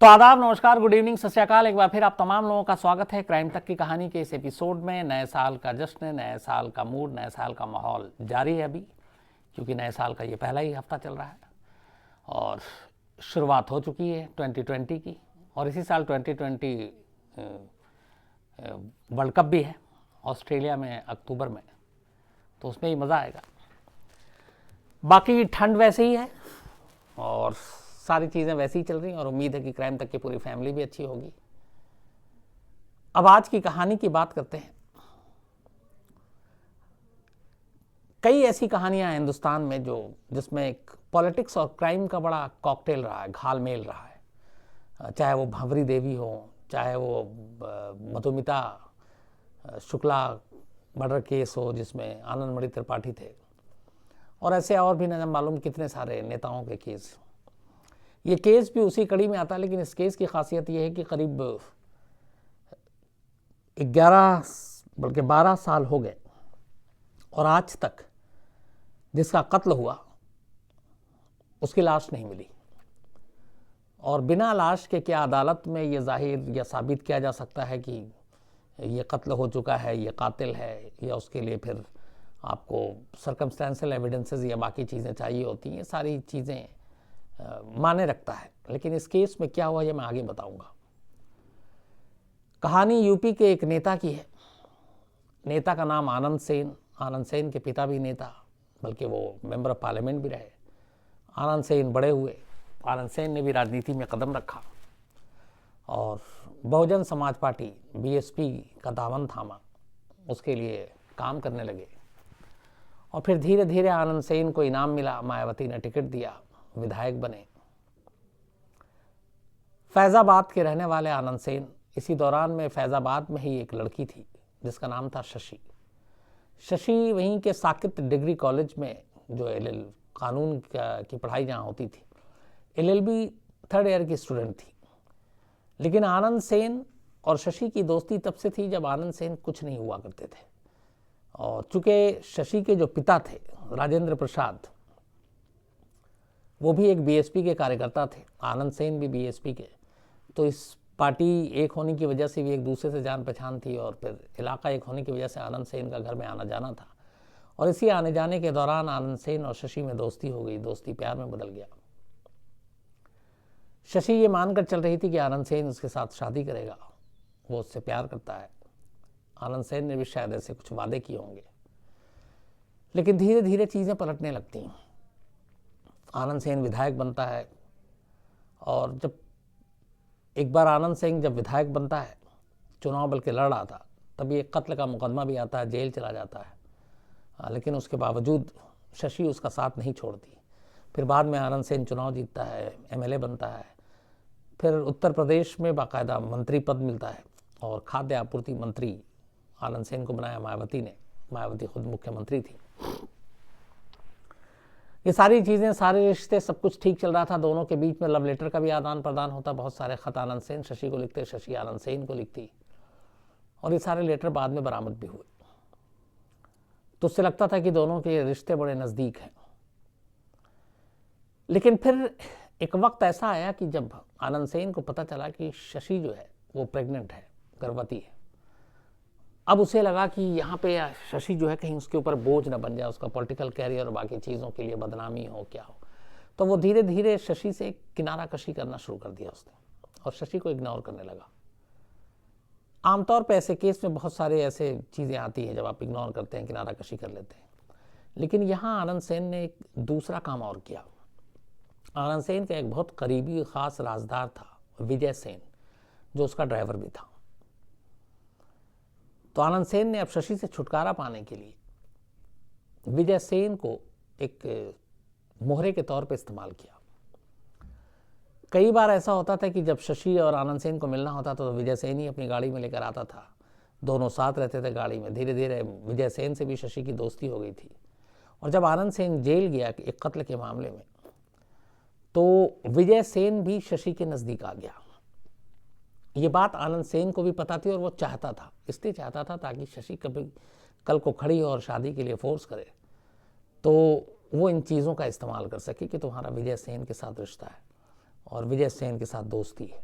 तो आदाब, नमस्कार, गुड इवनिंग, सत श्री अकाल। एक बार फिर आप तमाम लोगों का स्वागत है क्राइम तक की कहानी के इस एपिसोड में। नए साल का जश्न, नए साल का मूड, नए साल का माहौल जारी है अभी, क्योंकि नए साल का ये पहला ही हफ्ता चल रहा है और शुरुआत हो चुकी है 2020 की। और इसी साल 2020 वर्ल्ड कप भी है ऑस्ट्रेलिया में अक्टूबर में, तो उसमें ही मज़ा आएगा। बाकी ठंड वैसे ही है और सारी चीज़ें वैसी ही चल रही हैं और उम्मीद है कि क्राइम तक की पूरी फैमिली भी अच्छी होगी। अब आज की कहानी की बात करते हैं। कई ऐसी कहानियां हैं हिंदुस्तान में जिसमें एक पॉलिटिक्स और क्राइम का बड़ा कॉकटेल रहा है, घालमेल रहा है। चाहे वो भंवरी देवी हो, चाहे वो मधुमिता शुक्ला मर्डर केस हो जिसमें आनंदमणि त्रिपाठी थे, और ऐसे और भी न मालूम कितने सारे नेताओं के केस। ये केस भी उसी कड़ी में आता है, लेकिन इस केस की खासियत ये है कि करीब 11 बल्कि 12 साल हो गए और आज तक जिसका कत्ल हुआ उसकी लाश नहीं मिली। और बिना लाश के क्या अदालत में ये जाहिर या साबित किया जा सकता है कि ये कत्ल हो चुका है, ये कातिल है, या उसके लिए फिर आपको सर्कमस्टेंशियल एविडेंसेस या बाकी चीज़ें चाहिए होती हैं। ये सारी चीज़ें माने रखता है, लेकिन इस केस में क्या हुआ ये मैं आगे बताऊंगा। कहानी यूपी के एक नेता की है। नेता का नाम आनंद सेन। आनंद सेन के पिता भी नेता, बल्कि वो मेंबर ऑफ पार्लियामेंट भी रहे। आनंद सेन बड़े हुए। आनंद सेन ने भी राजनीति में कदम रखा और बहुजन समाज पार्टी बीएसपी का दामन थामा, उसके लिए काम करने लगे। और फिर धीरे धीरे आनंद सेन को इनाम मिला, मायावती ने टिकट दिया, विधायक बने। फैज़ाबाद के रहने वाले आनंद सेन, इसी दौरान में फैज़ाबाद में ही एक लड़की थी जिसका नाम था शशि। शशि वहीं के साकित डिग्री कॉलेज में, जो एलएल कानून की पढ़ाई जहाँ होती थी, एलएलबी 3rd ईयर की स्टूडेंट थी। लेकिन आनंद सेन और शशि की दोस्ती तब से थी जब आनंद सेन कुछ नहीं हुआ करते थे। और चूँकि शशि के जो पिता थे राजेंद्र प्रसाद, वो भी एक बीएसपी के कार्यकर्ता थे, आनंद सेन भी बीएसपी के, तो इस पार्टी एक होने की वजह से भी एक दूसरे से जान पहचान थी। और फिर इलाका एक होने की वजह से आनंद सेन का घर में आना जाना था। और इसी आने जाने के दौरान आनंद सेन और शशि में दोस्ती हो गई। दोस्ती प्यार में बदल गया। शशि ये मानकर चल रही थी कि आनंद सेन उसके साथ शादी करेगा, वो उससे प्यार करता है। आनंद सेन ने भी शायद ऐसे कुछ वादे किए होंगे, लेकिन धीरे धीरे चीज़ें पलटने लगती हैं। आनंद सेन विधायक बनता है और जब एक बार आनंद सेन जब विधायक बनता है, चुनाव बल्कि लड़ रहा था, तभी एक कत्ल का मुकदमा भी आता है, जेल चला जाता है। लेकिन उसके बावजूद शशि उसका साथ नहीं छोड़ती। फिर बाद में आनंद सेन चुनाव जीतता है, एमएलए बनता है। फिर उत्तर प्रदेश में बाकायदा मंत्री पद मिलता है और खाद्य आपूर्ति मंत्री आनंद सेन को बनाया मायावती ने। मायावती खुद मुख्यमंत्री थी। ये सारी चीज़ें, सारे रिश्ते, सब कुछ ठीक चल रहा था। दोनों के बीच में लव लेटर का भी आदान प्रदान होता। बहुत सारे खत आनंद सेन शशि को लिखते, शशि आनंद सेन को लिखती, और ये सारे लेटर बाद में बरामद भी हुए। तो उससे लगता था कि दोनों के रिश्ते बड़े नज़दीक हैं। लेकिन फिर एक वक्त ऐसा आया कि जब आनंद सेन को पता चला कि शशि जो है वो प्रेग्नेंट है, गर्भवती है। अब उसे लगा कि यहाँ पे शशि जो है कहीं उसके ऊपर बोझ न बन जाए, उसका पॉलिटिकल कैरियर और बाकी चीज़ों के लिए बदनामी हो, क्या हो। तो वो धीरे धीरे शशि से किनारा कशी करना शुरू कर दिया उसने, और शशि को इग्नोर करने लगा। आमतौर पे ऐसे केस में बहुत सारे ऐसे चीज़ें आती हैं जब आप इग्नोर करते हैं, किनारा कशी कर लेते हैं। लेकिन यहाँ आनंद सेन ने एक दूसरा काम और किया। आनंद सेन का एक बहुत करीबी ख़ास राजदार था, विजय सेन, जो उसका ड्राइवर भी था। तो आनंद सेन ने अब शशि से छुटकारा पाने के लिए विजय सेन को एक मोहरे के तौर पे इस्तेमाल किया। कई बार ऐसा होता था कि जब शशि और आनंद सेन को मिलना होता तो विजय सेन ही अपनी गाड़ी में लेकर आता था। दोनों साथ रहते थे गाड़ी में। धीरे धीरे विजय सेन से भी शशि की दोस्ती हो गई थी। और जब आनंद सेन जेल गया एक कत्ल के मामले में, तो विजय सेन भी शशि के नज़दीक आ गया। ये बात आनंद सेन को भी पता थी और वो चाहता था, इसलिए चाहता था ताकि शशि कभी कल को खड़ी हो और शादी के लिए फोर्स करे तो वो इन चीज़ों का इस्तेमाल कर सके कि तुम्हारा विजय सेन के साथ रिश्ता है और विजय सेन के साथ दोस्ती है।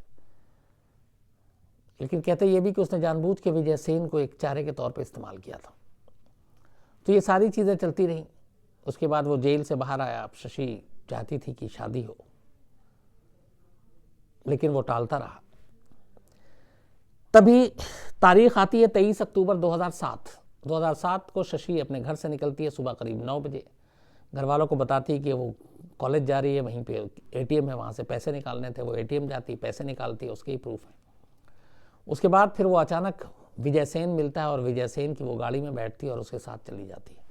लेकिन कहते ये भी कि उसने जानबूझ के विजय सेन को एक चारे के तौर पर इस्तेमाल किया था। तो ये सारी चीज़ें चलती रहीं। उसके बाद वो जेल से बाहर आया। अब शशि चाहती थी कि शादी हो, लेकिन वो टालता रहा। तभी तारीख आती है 23 अक्टूबर 2007। 2007 को शशि अपने घर से निकलती है सुबह करीब 9 बजे। घर वालों को बताती है कि वो कॉलेज जा रही है, वहीं पे एटीएम है, वहाँ से पैसे निकालने थे। वो एटीएम जाती, पैसे निकालती है, उसके ही प्रूफ है। उसके बाद फिर वो अचानक विजय सेन मिलता है और विजय सेन की वो गाड़ी में बैठती है और उसके साथ चली जाती है।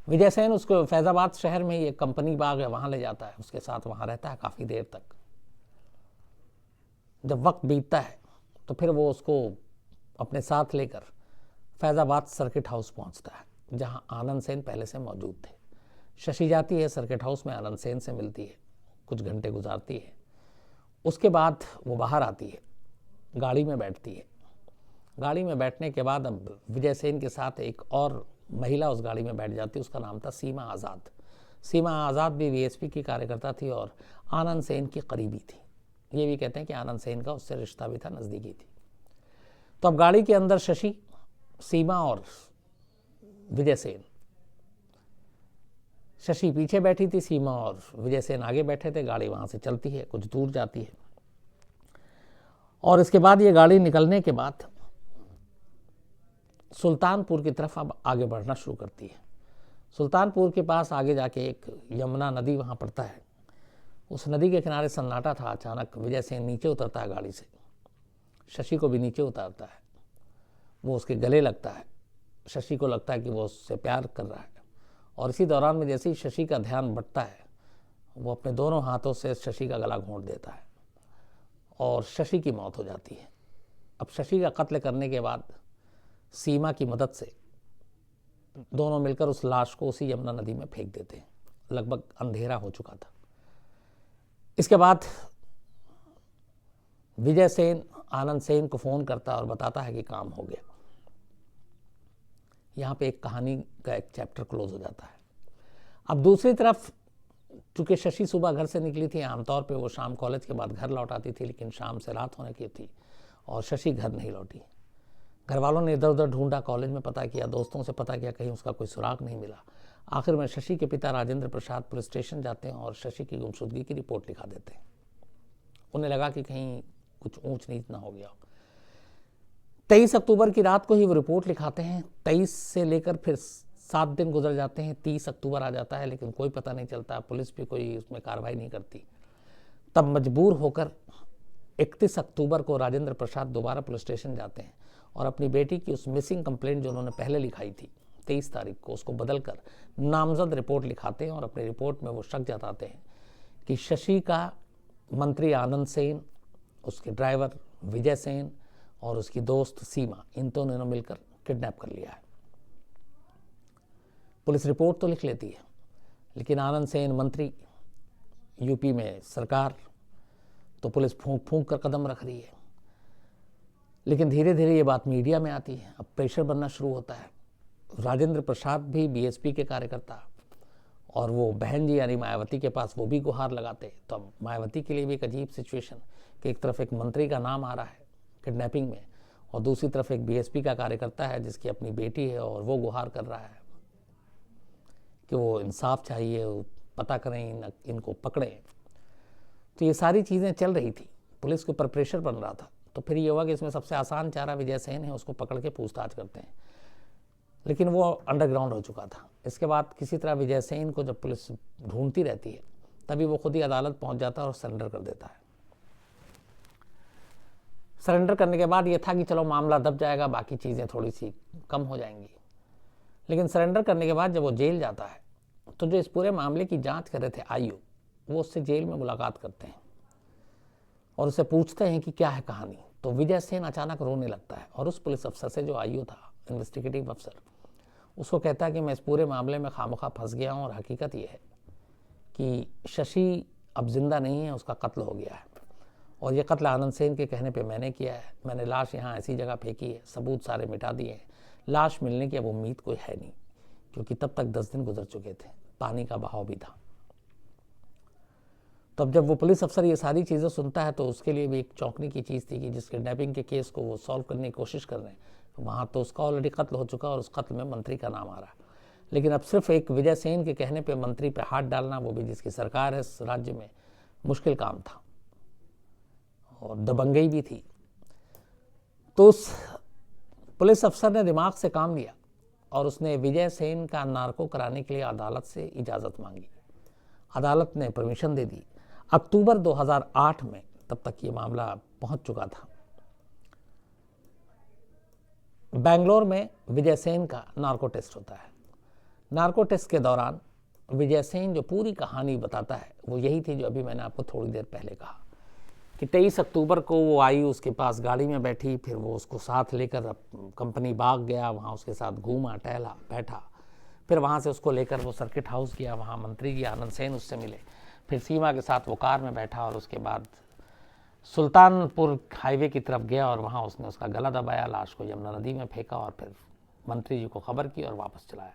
विजय सेन उसको फैजाबाद शहर में ही एक कंपनी बाग है, वहाँ ले जाता है, उसके साथ वहाँ रहता है काफ़ी देर तक। जब वक्त बीतता है तो फिर वो उसको अपने साथ लेकर फैजाबाद सर्किट हाउस पहुँचता है, जहाँ आनंद सेन पहले से मौजूद थे। शशि जाती है सर्किट हाउस में, आनंद सेन से मिलती है, कुछ घंटे गुजारती है। उसके बाद वो बाहर आती है, गाड़ी में बैठती है। गाड़ी में बैठने के बाद अब विजय सेन के साथ एक और महिला उस गाड़ी में बैठ जाती है। उसका नाम था सीमा आज़ाद। सीमा आज़ाद भी वीएसपी की कार्यकर्ता थी और आनंद सेन की करीबी थी। ये भी कहते हैं कि आनंद सेन का उससे रिश्ता भी था, नज़दीकी थी। तो अब गाड़ी के अंदर शशि, सीमा और विजय सेन। शशि पीछे बैठी थी, सीमा और विजय सेन आगे बैठे थे। गाड़ी वहाँ से चलती है, कुछ दूर जाती है और इसके बाद ये गाड़ी निकलने के बाद सुल्तानपुर की तरफ अब आगे बढ़ना शुरू करती है। सुल्तानपुर के पास आगे जाके एक यमुना नदी वहाँ पड़ता है। उस नदी के किनारे सन्नाटा था। अचानक विजय सेन नीचे उतरता है गाड़ी से, शशि को भी नीचे उतारता है। वो उसके गले लगता है। शशि को लगता है कि वो उससे प्यार कर रहा है और इसी दौरान में जैसे ही शशि का ध्यान बढ़ता है, वो अपने दोनों हाथों से शशि का गला घोंट देता है और शशि की मौत हो जाती है। अब शशि का कत्ल करने के बाद सीमा की मदद से दोनों मिलकर उस लाश को उसी यमुना नदी में फेंक देते हैं। लगभग अंधेरा हो चुका था। इसके बाद विजय सेन आनंद सेन को फ़ोन करता है और बताता है कि काम हो गया। यहाँ पे एक कहानी का एक चैप्टर क्लोज हो जाता है। अब दूसरी तरफ, चूँकि शशि सुबह घर से निकली थी, आमतौर पे वो शाम कॉलेज के बाद घर लौट आती थी, लेकिन शाम से रात होने की थी और शशि घर नहीं लौटी। घर वालों ने इधर उधर ढूंढा, कॉलेज में पता किया, दोस्तों से पता किया, कहीं उसका कोई सुराग नहीं मिला। आखिर में शशि के पिता राजेंद्र प्रसाद पुलिस स्टेशन जाते हैं और शशि की गुमशुदगी की रिपोर्ट लिखा देते हैं। उन्हें लगा कि कहीं कुछ ऊंच नीच ना हो गया हो। 23 अक्टूबर की रात को ही वो रिपोर्ट लिखाते हैं। 23 से लेकर फिर 7 दिन गुजर जाते हैं। 30 अक्टूबर आ जाता है, लेकिन कोई पता नहीं चलता, पुलिस भी कोई उसमें कार्रवाई नहीं करती। तब मजबूर होकर 31 अक्टूबर को राजेंद्र प्रसाद दोबारा पुलिस स्टेशन जाते हैं और अपनी बेटी की उस मिसिंग कंप्लेंट जो उन्होंने पहले लिखाई थी 23 तारीख को, उसको बदलकर नामजद रिपोर्ट लिखाते हैं और अपनी रिपोर्ट में वो शक जताते हैं कि शशि का मंत्री आनंद सेन, उसके ड्राइवर विजय सेन और उसकी दोस्त सीमा, इन दोनों ने मिलकर किडनैप कर लिया है। पुलिस रिपोर्ट तो लिख लेती है, लेकिन आनंद सेन मंत्री, यूपी में सरकार, तो पुलिस फूंक फूंक कर कदम रख रही है। लेकिन धीरे धीरे ये बात मीडिया में आती है, अब प्रेशर बनना शुरू होता है। राजेंद्र प्रसाद भी बीएसपी के कार्यकर्ता और वो बहन जी यानी मायावती के पास वो भी गुहार लगाते। तो अब मायावती के लिए भी एक अजीब सिचुएशन कि एक तरफ एक मंत्री का नाम आ रहा है किडनैपिंग में और दूसरी तरफ एक बीएसपी का कार्यकर्ता है जिसकी अपनी बेटी है और वो गुहार कर रहा है कि वो इंसाफ चाहिए, वो पता करें, इनको पकड़ें। तो ये सारी चीज़ें चल रही थी, पुलिस के ऊपर प्रेशर बन रहा था। तो फिर ये हुआ कि इसमें सबसे आसान चारा विजय सेन है, उसको पकड़ के पूछताछ करते हैं, लेकिन वो अंडरग्राउंड हो चुका था। इसके बाद किसी तरह विजय सेन को जब पुलिस ढूंढती रहती है, तभी वो खुद ही अदालत पहुंच जाता है और सरेंडर कर देता है। सरेंडर करने के बाद ये था कि चलो मामला दब जाएगा, बाकी चीज़ें थोड़ी सी कम हो जाएंगी। लेकिन सरेंडर करने के बाद जब वो जेल जाता है, तो जो इस पूरे मामले की जांच कर रहे थे आईओ, वो उससे जेल में मुलाकात करते हैं और उससे पूछते हैं कि क्या है कहानी। तो विजय सेन अचानक रोने लगता है और उस पुलिस अफसर से, जो आईओ था, इन्वेस्टिगेटिव अफसर, उसको कहता है कि मैं इस पूरे मामले में खामखा फंस गया हूँ और हकीकत ये है कि शशि अब जिंदा नहीं है, उसका कत्ल हो गया है और ये कत्ल आनंद सेन के कहने पे मैंने किया है। मैंने लाश यहाँ ऐसी जगह फेंकी है, सबूत सारे मिटा दिए हैं, लाश मिलने की अब उम्मीद कोई है नहीं, क्योंकि तब तक 10 दिन गुजर चुके थे, पानी का बहाव भी था। तब जब वो पुलिस अफसर ये सारी चीज़ें सुनता है तो उसके लिए भी एक चौंकने की चीज़ थी कि जिस किडनैपिंग के केस को वो सॉल्व करने की कोशिश कर रहे हैं, तो वहाँ तो उसका ऑलरेडी कत्ल हो चुका और उस कत्ल में मंत्री का नाम आ रहा है। लेकिन अब सिर्फ एक विजय सेन के कहने पे मंत्री पे हाथ डालना, वो भी जिसकी सरकार है इस राज्य में, मुश्किल काम था और दबंगई भी थी। तो उस पुलिस अफसर ने दिमाग से काम लिया और उसने विजय सेन का नार्को कराने के लिए अदालत से इजाज़त मांगी। अदालत ने परमिशन दे दी। अक्टूबर 2008 में, तब तक ये मामला पहुंच चुका था, बेंगलोर में विजय सेन का नार्को टेस्ट होता है। नार्को टेस्ट के दौरान विजय सेन जो पूरी कहानी बताता है वो यही थी जो अभी मैंने आपको थोड़ी देर पहले कहा कि 23 अक्टूबर को वो आई, उसके पास गाड़ी में बैठी, फिर वो उसको साथ लेकर कंपनी बाग गया, वहाँ उसके साथ घूमा टहला बैठा, फिर वहाँ से उसको लेकर वो सर्किट हाउस गया, वहाँ मंत्री जी आनंद सेन उससे मिले, फिर सीमा के साथ वो कार में बैठा और उसके बाद सुल्तानपुर हाईवे की तरफ गया और वहाँ उसने उसका गला दबाया, लाश को यमुना नदी में फेंका और फिर मंत्री जी को खबर की और वापस चलाया।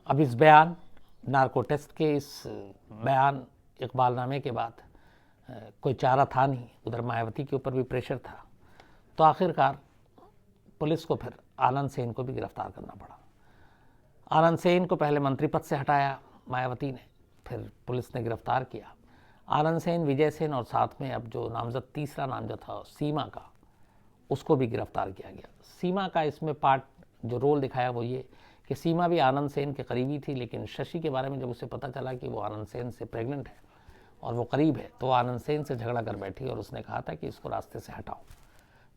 अब इस बयान, नार्को टेस्ट के इस बयान इकबालनामे के बाद कोई चारा था नहीं, उधर मायावती के ऊपर भी प्रेशर था, तो आखिरकार पुलिस को फिर आनंद सेन को भी गिरफ्तार करना पड़ा। आनंद सेन को पहले मंत्री पद से हटाया मायावती ने, फिर पुलिस ने गिरफ्तार किया। आनंद सेन, विजय सेन और साथ में अब जो नामजद तीसरा नामजद था सीमा का, उसको भी गिरफ्तार किया गया। सीमा का इसमें पार्ट जो रोल दिखाया वो ये कि सीमा भी आनंद सेन के करीबी थी, लेकिन शशि के बारे में जब उसे पता चला कि वो आनंद सेन से प्रेग्नेंट है और वो करीब है, तो आनंद सेन से झगड़ा कर बैठी और उसने कहा था कि इसको रास्ते से हटाओ।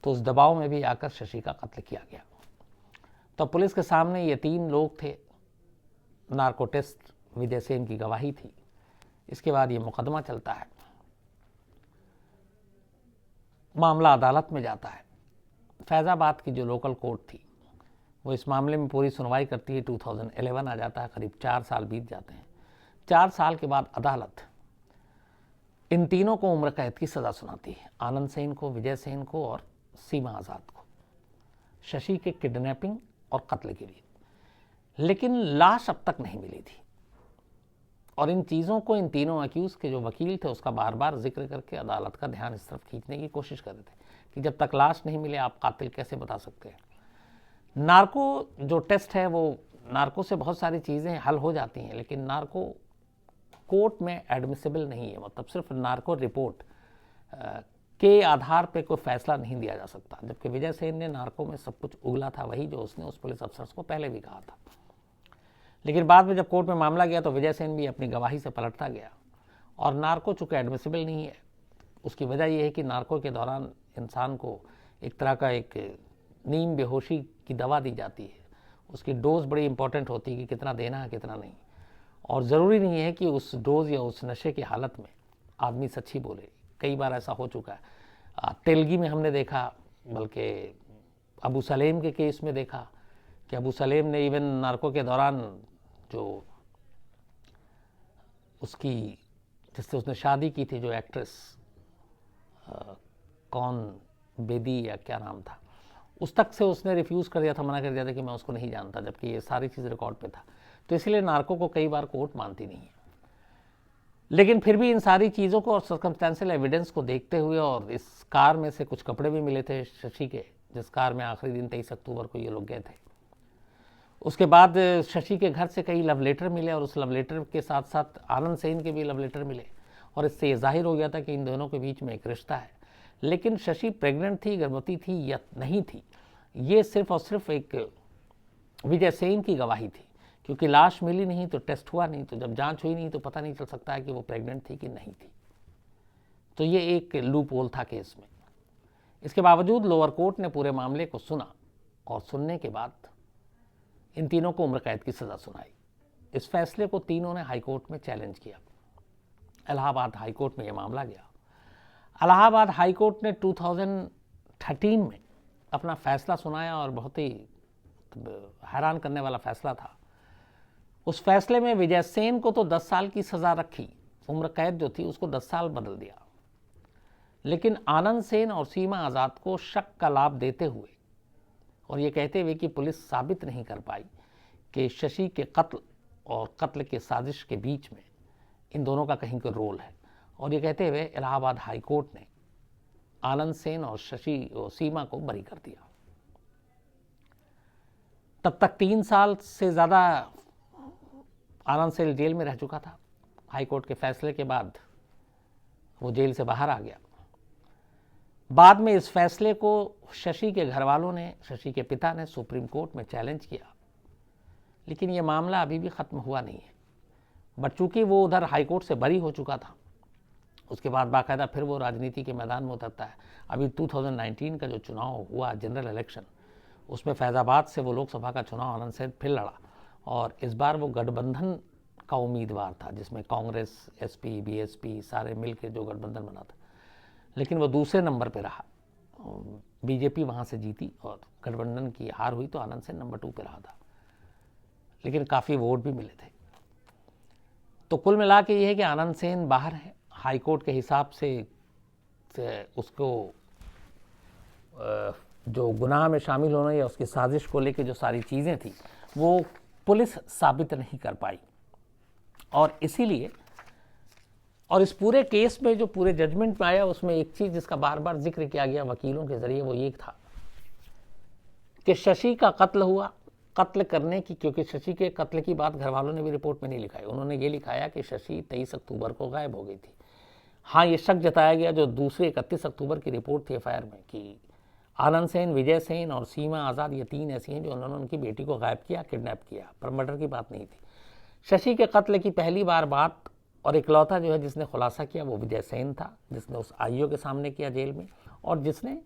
तो उस दबाव में भी आकर शशि का कत्ल किया गया। तो पुलिस के सामने ये 3 लोग थे, नार्को टेस्ट, विजय सेन की गवाही थी। इसके बाद ये मुकदमा चलता है, मामला अदालत में जाता है। फैज़ाबाद की जो लोकल कोर्ट थी वो इस मामले में पूरी सुनवाई करती है। 2011 आ जाता है, करीब 4 साल बीत जाते हैं। 4 साल के बाद अदालत इन तीनों को उम्र कैद की सज़ा सुनाती है, आनंद सेन को, विजय सेन को और सीमा आज़ाद को, शशि के किडनैपिंग और कत्ल के लिए। लेकिन लाश अब तक नहीं मिली थी और इन चीज़ों को इन तीनों अक्यूज़ के जो वकील थे उसका बार बार जिक्र करके अदालत का ध्यान इस तरफ खींचने की कोशिश कर रहे थे कि जब तक लाश नहीं मिले आप कातिल कैसे बता सकते हैं। नार्को जो टेस्ट है वो, नार्को से बहुत सारी चीज़ें हल हो जाती हैं, लेकिन नार्को कोर्ट में एडमिसिबल नहीं है। मतलब सिर्फ नार्को रिपोर्ट के आधार पे कोई फैसला नहीं दिया जा सकता। जबकि विजय सेन ने नार्को में सब कुछ उगला था, वही जो उसने उस पुलिस अफसर को पहले भी कहा था। लेकिन बाद में जब कोर्ट में मामला गया तो विजय सेन भी अपनी गवाही से पलटता गया और नार्को चूँकि एडमिसिबल नहीं है, उसकी वजह यह है कि नार्को के दौरान इंसान को एक तरह का एक नींद बेहोशी की दवा दी जाती है। उसकी डोज बड़ी इंपॉर्टेंट होती है कि कितना देना है कितना नहीं, और ज़रूरी नहीं है कि उस डोज या उस नशे की हालत में आदमी सच्ची बोले। कई बार ऐसा हो चुका है। तेलगी में हमने देखा, बल्कि अबू सलेम के केस में देखा कि अबू सलेम ने इवन नार्को के दौरान जो उसकी, जिससे उसने शादी की थी, जो एक्ट्रेस कौन बेदी या क्या नाम था, उस तक से उसने रिफ्यूज़ कर दिया था, मना कर दिया था कि मैं उसको नहीं जानता, जबकि ये सारी चीज़ रिकॉर्ड पे था। तो इसलिए नार्को को कई बार कोर्ट मानती नहीं है। लेकिन फिर भी इन सारी चीज़ों को और सर्कमस्टेंशियल एविडेंस को देखते हुए, और इस कार में से कुछ कपड़े भी मिले थे शशि के, जिस कार में आखिरी दिन 23 अक्टूबर को ये लोग गए थे। उसके बाद शशि के घर से कई लव लेटर मिले और उस लव लेटर के साथ साथ आनंद सेन के भी लव लेटर मिले, और इससे ये जाहिर हो गया था कि इन दोनों के बीच में एक रिश्ता है। लेकिन शशि प्रेग्नेंट थी, गर्भवती थी या नहीं थी, ये सिर्फ और सिर्फ एक विजय सेन की गवाही थी, क्योंकि लाश मिली नहीं तो टेस्ट हुआ नहीं, तो जब जांच हुई नहीं तो पता नहीं चल सकता है कि वो प्रेग्नेंट थी कि नहीं थी। तो ये एक लूप होल था केस में। इसके बावजूद लोअर कोर्ट ने पूरे मामले को सुना और सुनने के बाद इन तीनों को उम्र कैद की सज़ा सुनाई। इस फैसले को तीनों ने हाईकोर्ट में चैलेंज किया। इलाहाबाद हाईकोर्ट में यह मामला गया। इलाहाबाद हाईकोर्ट ने 2013 में अपना फैसला सुनाया और बहुत ही हैरान करने वाला फैसला था। उस फैसले में विजय सेन को तो 10 साल की सज़ा रखी, उम्र कैद जो थी उसको 10 साल बदल दिया, लेकिन आनंद सेन और सीमा आज़ाद को शक का लाभ देते हुए और ये कहते हुए कि पुलिस साबित नहीं कर पाई कि शशि के कत्ल और कत्ल के साजिश के बीच में इन दोनों का कहीं कोई रोल है। और ये कहते हुए इलाहाबाद हाई कोर्ट ने आनंद सेन और सीमा को बरी कर दिया। तब तक 3 साल से ज़्यादा आनंद सेन जेल में रह चुका था। हाई कोर्ट के फैसले के बाद वो जेल से बाहर आ गया। बाद में इस फैसले को शशि के घर वालों ने, शशि के पिता ने सुप्रीम कोर्ट में चैलेंज किया, लेकिन ये मामला अभी भी ख़त्म हुआ नहीं है। बट चूंकि वो उधर हाई कोर्ट से बरी हो चुका था, उसके बाद बाकायदा फिर वो राजनीति के मैदान में उतरता है। अभी 2019 का जो चुनाव हुआ, जनरल इलेक्शन, उसमें फैज़ाबाद से वो लोकसभा का चुनाव आनंद सेन फिर लड़ा और इस बार वो गठबंधन का उम्मीदवार था, जिसमें कांग्रेस, एसपी, बीएसपी सारे मिल के जो गठबंधन बना था, लेकिन वो दूसरे नंबर पे रहा। बीजेपी वहाँ से जीती और गठबंधन की हार हुई तो आनंद सेन नंबर 2 पे रहा था, लेकिन काफ़ी वोट भी मिले थे। तो कुल मिला के ये है कि आनंद सेन बाहर है। हाई कोर्ट के हिसाब से उसको जो गुनाह में शामिल होना या उसकी साजिश को लेकर जो सारी चीज़ें थी वो पुलिस साबित नहीं कर पाई, और इसीलिए और इस पूरे केस में जो पूरे जजमेंट में आया उसमें एक चीज़ जिसका बार बार जिक्र किया गया वकीलों के ज़रिए, वो ये था कि शशि का कत्ल हुआ। कत्ल करने की, क्योंकि शशि के कत्ल की बात घर वालों ने भी रिपोर्ट में नहीं लिखाई, उन्होंने ये लिखाया कि शशि 23 अक्टूबर को गायब हो गई थी। हाँ, ये शक जताया गया जो दूसरे 31 अक्टूबर की रिपोर्ट थी एफआईआर में कि आनंद सेन, विजय सेन और सीमा आज़ाद, ये 3 ऐसी हैं जो उन्होंने उनकी बेटी को गायब किया, किडनैप किया, पर मर्डर की बात नहीं थी। शशि के कत्ल की पहली बार बात और इकलौता जो है जिसने खुलासा किया वो विजय सेन था, जिसने उस आईओ के सामने किया जेल में, और जिसने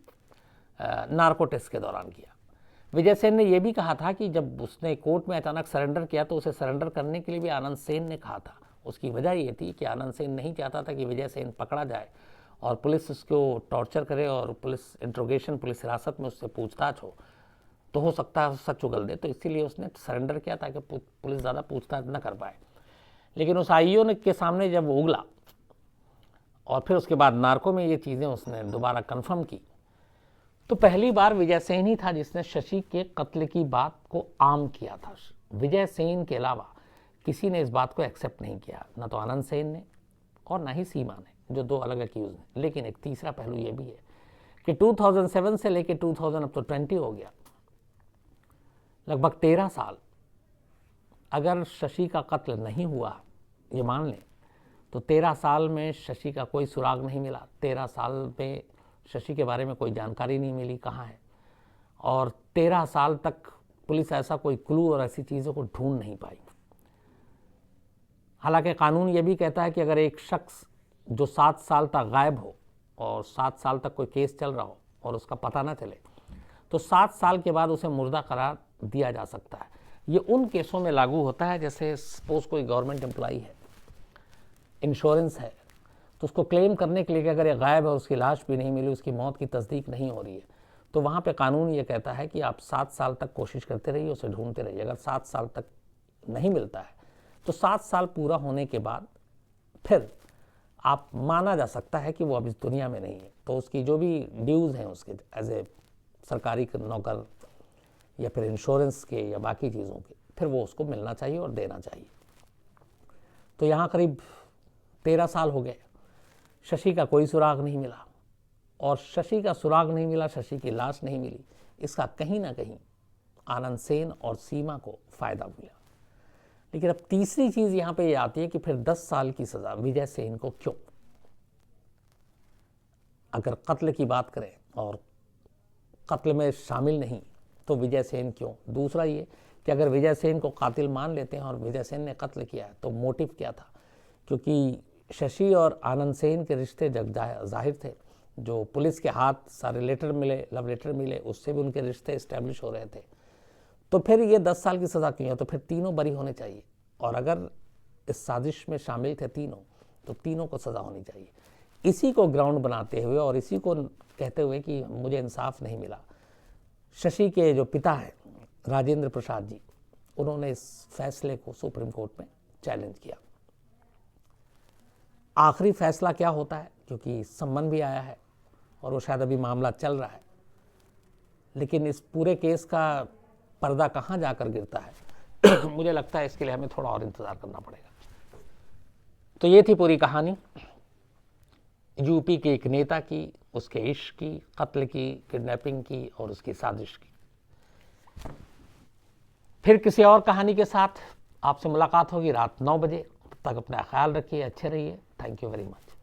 नार्को टेस्ट के दौरान किया। विजय सेन ने यह भी कहा था कि जब उसने कोर्ट में अचानक सरेंडर किया तो उसे सरेंडर करने के लिए भी आनंद सेन ने कहा था। उसकी वजह ये थी कि आनंद सेन नहीं चाहता था कि विजय सेन पकड़ा जाए और पुलिस उसको टॉर्चर करे और पुलिस इंट्रोगेशन, पुलिस हिरासत में उससे पूछताछ तो हो सकता है सच उगल दे, तो इसीलिए उसने सरेंडर किया ताकि पुलिस ज़्यादा पूछताछ न कर पाए। लेकिन उस आईओ ने के सामने जब वो उगला और फिर उसके बाद नार्को में ये चीज़ें उसने दोबारा कन्फर्म की, तो पहली बार विजय सेन ही था जिसने शशि के कत्ल की बात को आम किया था। विजय सेन के अलावा किसी ने इस बात को एक्सेप्ट नहीं किया, ना तो आनंद सेन ने और ना ही सीमा ने, जो 2 अलग अक्यूज हैं। लेकिन एक तीसरा पहलू ये भी है कि 2007 से लेकर 2020 हो गया, लगभग 13 साल। अगर शशि का कत्ल नहीं हुआ ये मान लें तो 13 साल में शशि का कोई सुराग नहीं मिला। 13 साल में शशि के बारे में कोई जानकारी नहीं मिली कहाँ है, और 13 साल तक पुलिस ऐसा कोई क्लू और ऐसी चीज़ों को ढूंढ नहीं पाई। हालांकि कानून ये भी कहता है कि अगर एक शख्स जो 7 साल तक गायब हो और 7 साल तक कोई केस चल रहा हो और उसका पता ना चले तो 7 साल के बाद उसे मुर्दा करार दिया जा सकता है। ये उन केसों में लागू होता है जैसे सपोज कोई गवर्नमेंट एम्प्लॉई है, इंश्योरेंस है, तो उसको क्लेम करने के लिए कि अगर ये गायब है, उसकी लाश भी नहीं मिली, उसकी मौत की तस्दीक नहीं हो रही है, तो वहाँ पे कानून ये कहता है कि आप 7 साल तक कोशिश करते रहिए, उसे ढूंढते रहिए। अगर 7 साल तक नहीं मिलता है तो 7 साल पूरा होने के बाद फिर आप माना जा सकता है कि वो अब इस दुनिया में नहीं है, तो उसकी जो भी ड्यूज़ हैं उसके एज ए सरकारी नौकर या फिर इंश्योरेंस के या बाकी चीज़ों के, फिर वो उसको मिलना चाहिए और देना चाहिए। तो यहाँ करीब 13 साल हो गए, शशि का कोई सुराग नहीं मिला, और शशि का सुराग नहीं मिला, शशि की लाश नहीं मिली, इसका कहीं ना कहीं आनंद सेन और सीमा को फ़ायदा मिला। लेकिन अब तीसरी चीज़ यहाँ पे ये आती है कि फिर 10 साल की सज़ा विजय सेन को क्यों? अगर कत्ल की बात करें और कत्ल में शामिल नहीं तो विजय सेन क्यों? दूसरा ये कि अगर विजय सेन को कातिल मान लेते हैं और विजय सेन ने कत्ल किया है तो मोटिव क्या था? क्योंकि शशि और आनंद सेन के रिश्ते जग जाहिर थे, जो पुलिस के हाथ सारे लेटर मिले, लव लेटर मिले, उससे भी उनके रिश्ते इस्टेब्लिश हो रहे थे। तो फिर ये 10 साल की सज़ा क्यों है? तो फिर तीनों बरी होने चाहिए, और अगर इस साजिश में शामिल थे तीनों तो तीनों को सज़ा होनी चाहिए। इसी को ग्राउंड बनाते हुए और इसी को कहते हुए कि मुझे इंसाफ नहीं मिला, शशि के जो पिता हैं राजेंद्र प्रसाद जी, उन्होंने इस फैसले को सुप्रीम कोर्ट में चैलेंज किया। आखिरी फैसला क्या होता है, क्योंकि सम्मन भी आया है और वो शायद अभी मामला चल रहा है, लेकिन इस पूरे केस का पर्दा कहाँ जाकर गिरता है मुझे लगता है इसके लिए हमें थोड़ा और इंतज़ार करना पड़ेगा। तो तो ये थी पूरी कहानी यूपी के एक नेता की, उसके इश्क की, कत्ल की, किडनैपिंग की और उसकी साजिश की। फिर किसी और कहानी के साथ आपसे मुलाकात होगी रात 9 बजे। तब तक अपना ख्याल रखिए, अच्छे रहिए। Thank you very much.